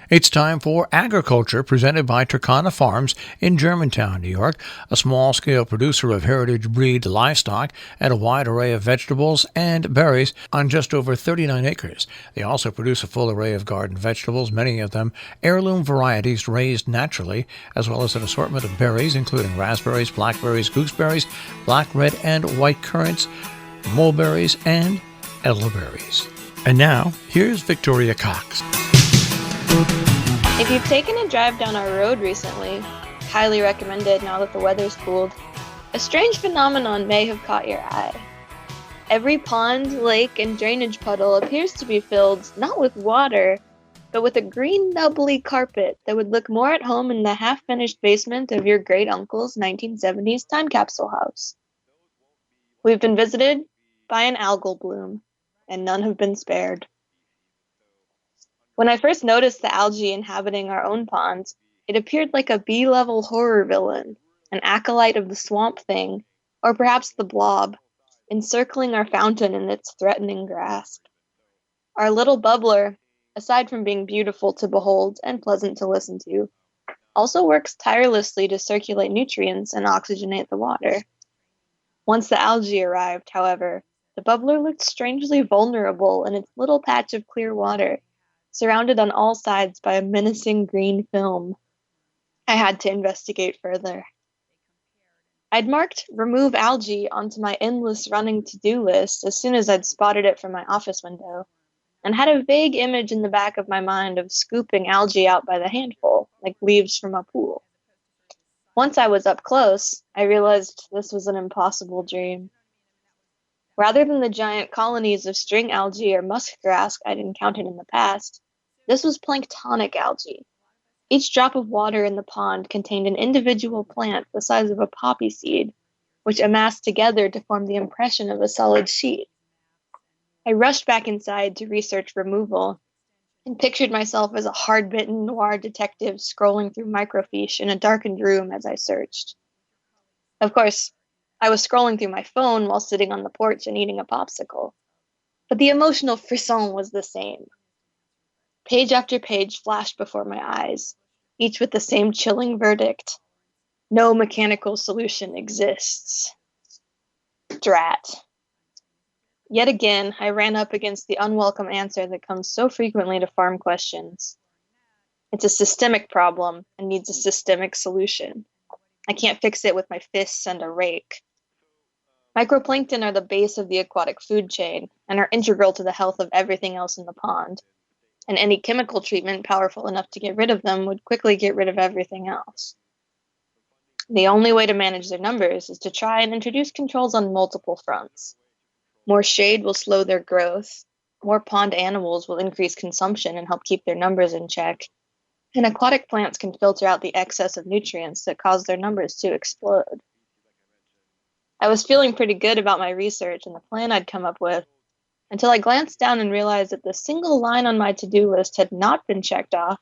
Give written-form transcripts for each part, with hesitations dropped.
It's time for Agriculture, presented by TURKANA Farms in Germantown, New York, a small-scale producer of heritage breed livestock and a wide array of vegetables and berries on just over 39 acres. They also produce a full array of garden vegetables, many of them heirloom varieties raised naturally, as well as an assortment of berries, including raspberries, blackberries, gooseberries, black, red, and white currants, mulberries, and elderberries. And now, here's Victoria Cox. If you've taken a drive down our road recently, highly recommended now that the weather's cooled, a strange phenomenon may have caught your eye. Every pond, lake, and drainage puddle appears to be filled not with water, but with a green nubbly carpet that would look more at home in the half-finished basement of your great-uncle's 1970s time capsule house. We've been visited by an algal bloom, and none have been spared. When I first noticed the algae inhabiting our own pond, it appeared like a B-level horror villain, an acolyte of the Swamp Thing, or perhaps the Blob, encircling our fountain in its threatening grasp. Our little bubbler, aside from being beautiful to behold and pleasant to listen to, also works tirelessly to circulate nutrients and oxygenate the water. Once the algae arrived, however, the bubbler looked strangely vulnerable in its little patch of clear water, surrounded on all sides by a menacing green film. I had to investigate further. I'd marked remove algae onto my endless running to-do list as soon as I'd spotted it from my office window, and had a vague image in the back of my mind of scooping algae out by the handful, like leaves from a pool. Once I was up close, I realized this was an impossible dream. Rather than the giant colonies of string algae or muskgrass I'd encountered in the past, this was planktonic algae. Each drop of water in the pond contained an individual plant the size of a poppy seed, which amassed together to form the impression of a solid sheet. I rushed back inside to research removal, and pictured myself as a hard-bitten noir detective scrolling through microfiche in a darkened room as I searched. Of course, I was scrolling through my phone while sitting on the porch and eating a popsicle, but the emotional frisson was the same. Page after page flashed before my eyes, each with the same chilling verdict: no mechanical solution exists. Drat. Yet again, I ran up against the unwelcome answer that comes so frequently to farm questions. It's a systemic problem and needs a systemic solution. I can't fix it with my fists and a rake. Microplankton are the base of the aquatic food chain and are integral to the health of everything else in the pond, and any chemical treatment powerful enough to get rid of them would quickly get rid of everything else. The only way to manage their numbers is to try and introduce controls on multiple fronts. More shade will slow their growth, more pond animals will increase consumption and help keep their numbers in check, and aquatic plants can filter out the excess of nutrients that cause their numbers to explode. I was feeling pretty good about my research and the plan I'd come up with, until I glanced down and realized that the single line on my to-do list had not been checked off,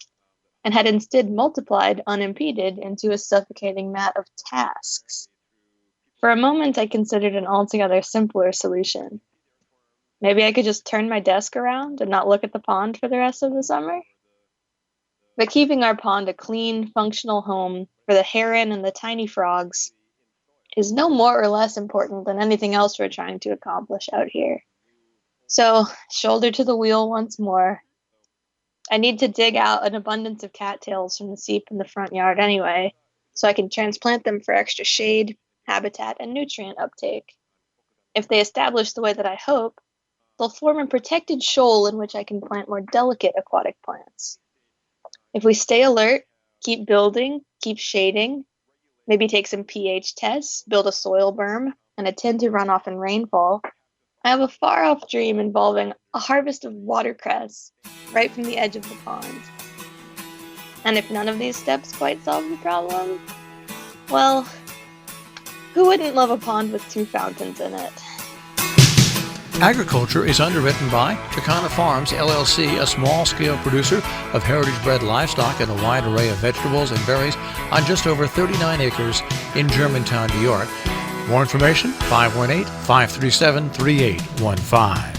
and had instead multiplied unimpeded into a suffocating mat of tasks. For a moment, I considered an altogether simpler solution. Maybe I could just turn my desk around and not look at the pond for the rest of the summer? But keeping our pond a clean, functional home for the heron and the tiny frogs is no more or less important than anything else we're trying to accomplish out here. So, shoulder to the wheel once more. I need to dig out an abundance of cattails from the seep in the front yard anyway, so I can transplant them for extra shade, habitat, and nutrient uptake. If they establish the way that I hope, they'll form a protected shoal in which I can plant more delicate aquatic plants. If we stay alert, keep building, keep shading, maybe take some pH tests, build a soil berm, and attend to runoff and rainfall, I have a far-off dream involving a harvest of watercress right from the edge of the pond. And if none of these steps quite solve the problem, well, who wouldn't love a pond with two fountains in it? Agriculture is underwritten by TURKANA Farms, LLC, a small-scale producer of heritage-bred livestock and a wide array of vegetables and berries on just over 39 acres in Germantown, New York. More information, 518-537-3815.